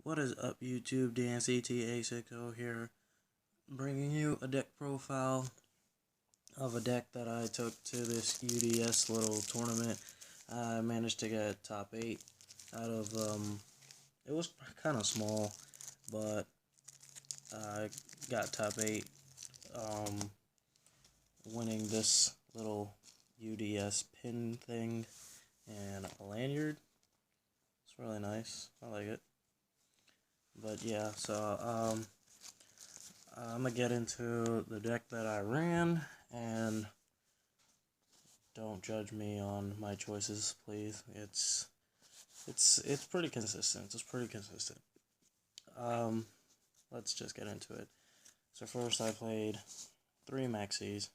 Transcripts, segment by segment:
What is up, YouTube? DanceETA60 here, bringing you a deck profile of a deck that I took to this UDS little tournament. I managed to get top 8 out of, it was kind of small, but I got top 8, winning this little UDS pin thing and a lanyard. It's really nice. I like it. But yeah, so I'm gonna get into the deck that I ran, and don't judge me on my choices, please. It's pretty consistent. It's pretty consistent. Let's just get into it. So first, I played 3 maxis.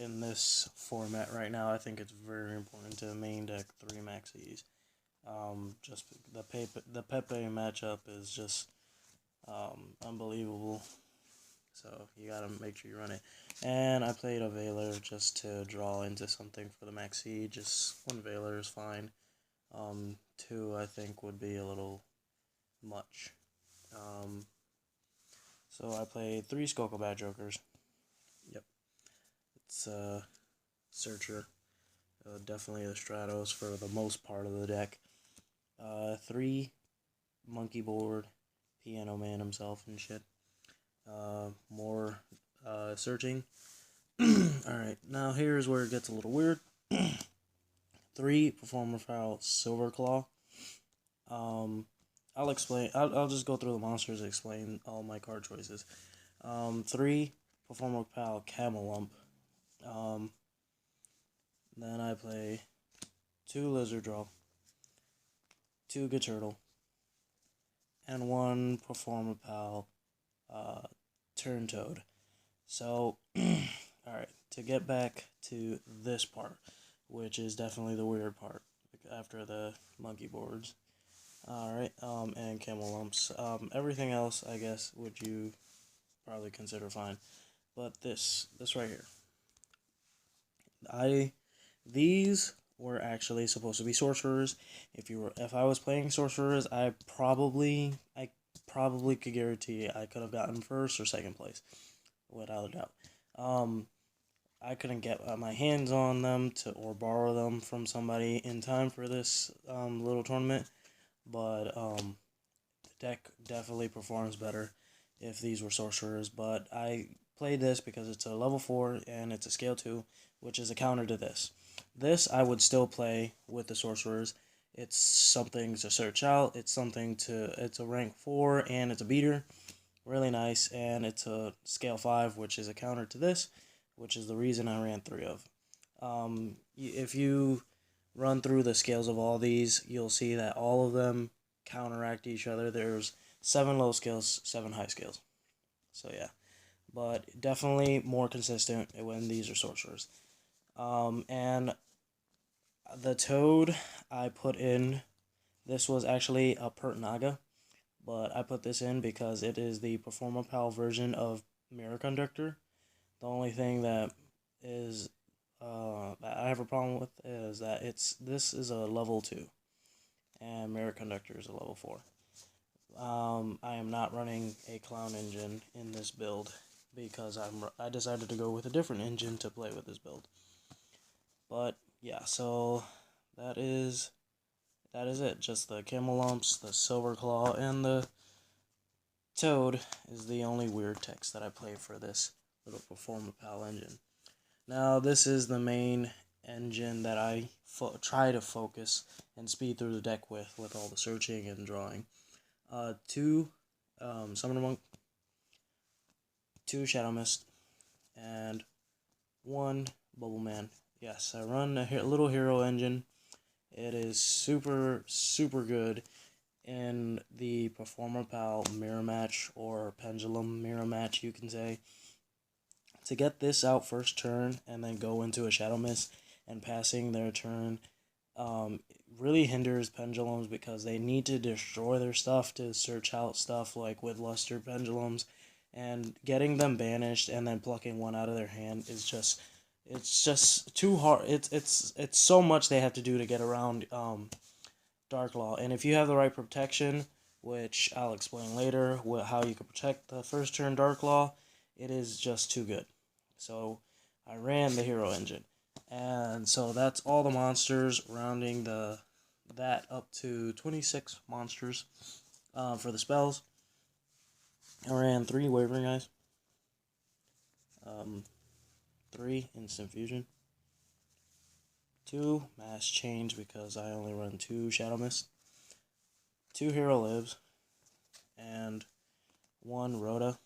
In this format right now, I think it's very important to main deck 3 maxis. Just the Pepe matchup is just unbelievable, so you gotta make sure you run it. And I played a Veiler just to draw into something for the maxi. Just 1 Veiler is fine. 2 I think would be a little much. So I played 3 Skullcap Bad Jokers. Yep, it's Searcher. Definitely the Stratos for the most part of the deck. 3 Monkey Board, Piano Man himself and shit. More searching. Alright, now here's where it gets a little weird. 3 Performapal Silver Claw. I'll explain. I'll just go through the monsters and explain all my card choices. 3 Performapal Camel Lump. Then I play 2 Lizard Draw, 2 Good Turtle, and 1 Performapal Turn Toad. So, alright, to get back to this part, which is definitely the weird part, after the monkey boards. Alright, and camel lumps. Everything else, I guess, would you probably consider fine. But this right here. These were actually supposed to be sorcerers. If I was playing sorcerers, I probably could guarantee I could have gotten first or second place, without a doubt. I couldn't get my hands on them or borrow them from somebody in time for this little tournament, but the deck definitely performs better if these were sorcerers. But I played this because it's a level 4 and it's a scale 2, which is a counter to this. This I would still play with the sorcerers. It's something to search out. It's a rank 4 and it's a beater. Really nice, and it's a scale 5, which is a counter to this, which is the reason I ran 3 of. If you run through the scales of all these, you'll see that all of them counteract each other. There's 7 low scales, 7 high scales. So yeah, but definitely more consistent when these are sorcerers. And the Toad I put in, this was actually a Pert Naga, but I put this in because it is the Performapal version of Mirror Conductor. The only thing that is that I have a problem with is that this is a level 2, and Mirror Conductor is a level 4. I am not running a clown engine in this build because I decided to go with a different engine to play with this build. But yeah, so that is it. Just the camel lumps, the silver claw, and the toad is the only weird text that I play for this little Performapal engine. Now, this is the main engine that I try to focus and speed through the deck with all the searching and drawing. 2 Summoner Monk, 2 Shadow Mist, and 1 Bubble Man. Yes, I run a little hero engine. It is super good in the Performapal mirror match, or pendulum mirror match, you can say. To get this out first turn and then go into a Shadow Mist and passing their turn really hinders pendulums, because they need to destroy their stuff to search out stuff like with luster pendulums, and getting them banished and then plucking one out of their hand is just, it's just too hard. It's so much they have to do to get around Dark Law. And if you have the right protection, which I'll explain later, how you can protect the first turn Dark Law, it is just too good. So I ran the hero engine. And so that's all the monsters, rounding that up to 26 monsters for the spells. I ran 3 Wavering Eyes, 3 Instant Fusion, 2 Mass Change because I only run 2 Shadow Mist, 2 Hero Lives, and 1 Rhoda.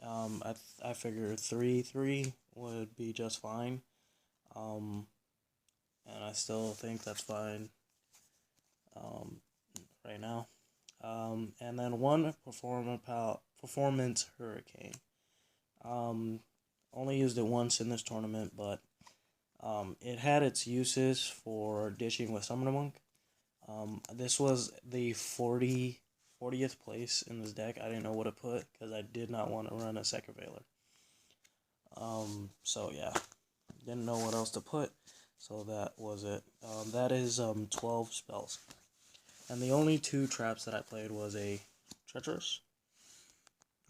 I figured 3 would be just fine, and I still think that's fine right now. And then 1 Performance Hurricane. Only used it once in this tournament, but it had its uses for ditching with Summoner Monk. This was the 40th place in this deck. I didn't know what to put because I did not want to run a Second Veiler. So yeah, didn't know what else to put, so that was it. That is 12 spells. And the only 2 traps that I played was a Treacherous.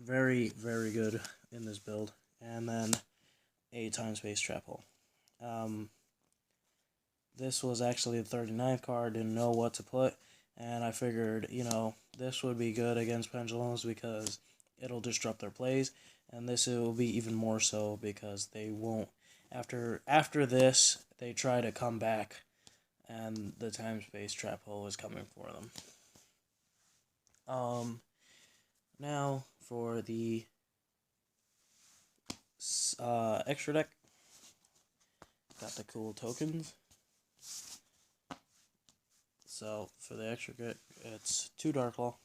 Very, very good in this build. And then a Time Space Trap Hole. This was actually the 39th card, didn't know what to put, and I figured, this would be good against Pendulums because it'll disrupt their plays, and this will be even more so because they won't, after this, they try to come back, and the Time Space Trap Hole is coming for them. Now for the extra deck, got the cool tokens. So for the extra deck, it's 2 Dark Law,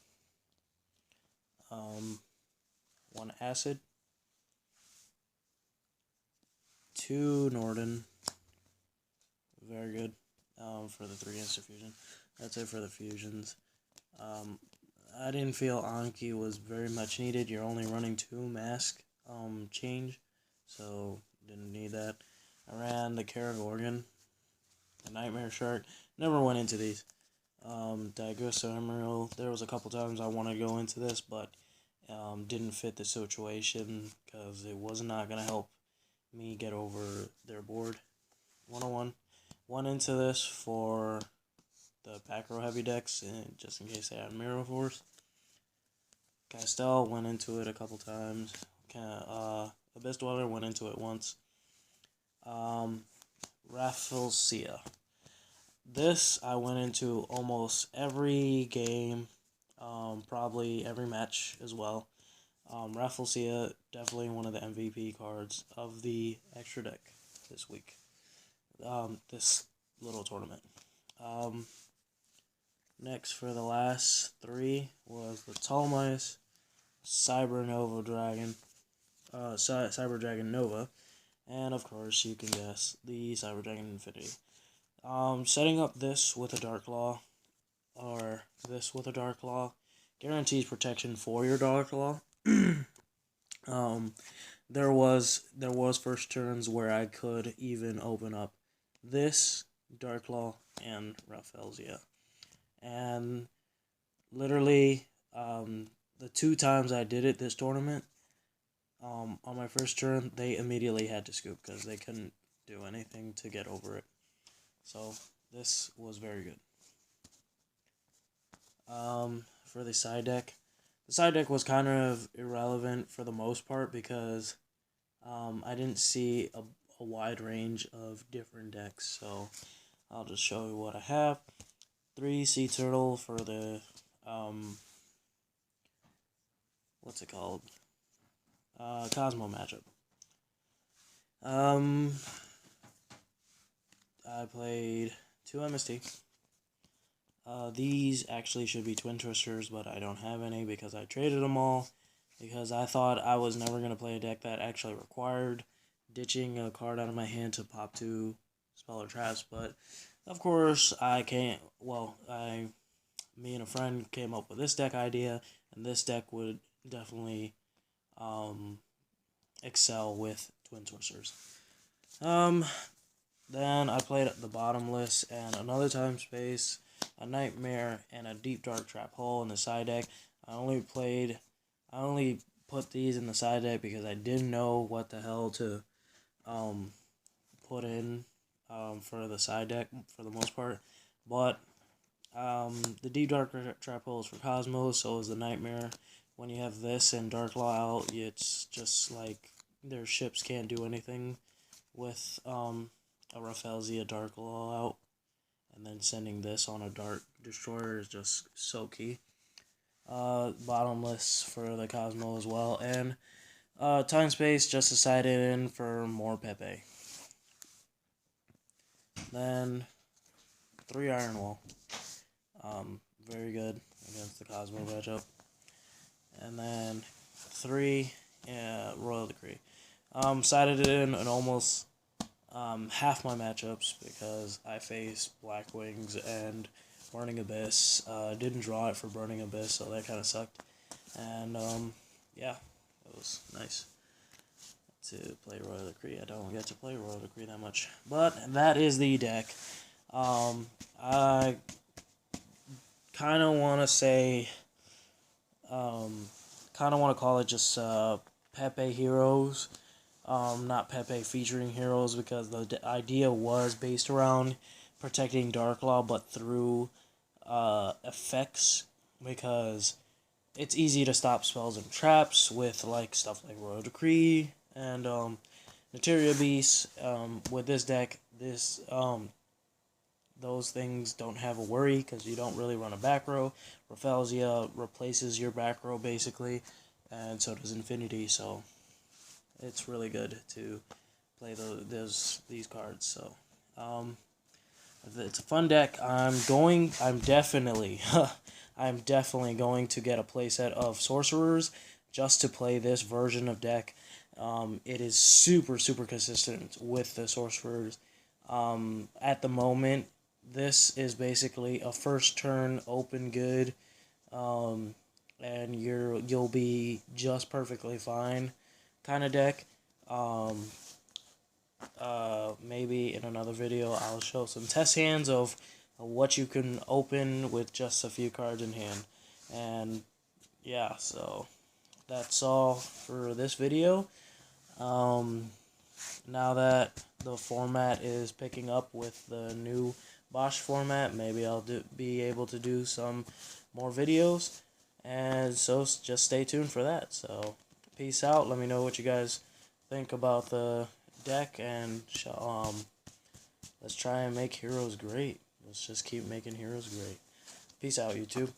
1 Acid, 2 Norden. Very good. For the 3 instant fusion. That's it for the fusions. I didn't feel Anki was very much needed. You're only running 2 mask change, so didn't need that. I ran the Karagorgon, the Nightmare Shark. Never went into these. Daigusa Emerald. There was a couple times I wanted to go into this, but didn't fit the situation because it was not going to help me get over their board. 101. Went into this for the back row heavy decks, just in case they had Mirror Force. Castel went into it a couple times. Abyss Dweller went into it once. Rafflesia. This I went into almost every game, probably every match as well. Rafflesia, definitely one of the MVP cards of the extra deck this week. This little tournament. Next, for the last 3 was the Ptolemy's Cyber Dragon Nova, and of course you can guess the Cyber Dragon Infinity. Setting up this with a Dark Law, or this with a Dark Law, guarantees protection for your Dark Law. There was first turns where I could even open up this Dark Law and Rafflesia, and literally the 2 times I did it this tournament, on my first turn they immediately had to scoop because they couldn't do anything to get over it. So this was very good. For the side deck was kind of irrelevant for the most part because I didn't see a wide range of different decks, so I'll just show you what I have. 3 Sea Turtle for the what's it called? Cosmo matchup. I played 2 MST. These actually should be Twin Twisters, but I don't have any because I traded them all because I thought I was never going to play a deck that actually required ditching a card out of my hand to pop 2 spell or traps, but of course me and a friend came up with this deck idea, and this deck would definitely excel with Twin Twisters. Then I played the Bottomless and another Time Space. a Nightmare, and a Deep Dark Trap Hole in the side deck. I only put these in the side deck because I didn't know what the hell to put in for the side deck for the most part. But the Deep Dark Trap Hole is for Cosmos, so is the Nightmare. When you have this and Dark Law out, it's just like their ships can't do anything with a Rafflesia Dark Law out. And then sending this on a Dark Destroyer is just so key. Bottomless for the Cosmo as well. And Time Space just decided in for more Pepe. Then 3 Iron Wall. Very good against the Cosmo matchup. And then 3 Royal Decree. Sided it in almost half my matchups because I faced Black Wings and Burning Abyss. Didn't draw it for Burning Abyss, so that kind of sucked. And yeah, it was nice to play Royal Decree. I don't get to play Royal Decree that much, but that is the deck. I kind of want to say, kind of want to call it just Pepe Heroes. Not Pepe featuring heroes, because the idea was based around protecting Dark Law, but through effects, because it's easy to stop spells and traps with like stuff like Royal Decree and Materia Beast. With this deck, those things don't have a worry because you don't really run a back row. Rafflesia replaces your back row basically, and so does Infinity. So it's really good to play these cards. So it's a fun deck. I'm definitely going to get a playset of Sorcerers just to play this version of deck. It is super consistent with the Sorcerers. At the moment, this is basically a first turn open good, and you'll be just perfectly fine kind of deck. Maybe in another video I'll show some test hands of what you can open with just a few cards in hand. And yeah, so that's all for this video. Now that the format is picking up with the new Bosch format, maybe I'll be able to do some more videos, and so just stay tuned for that. So peace out. Let me know what you guys think about the deck, and let's try and make heroes great. Let's just keep making heroes great. Peace out, YouTube.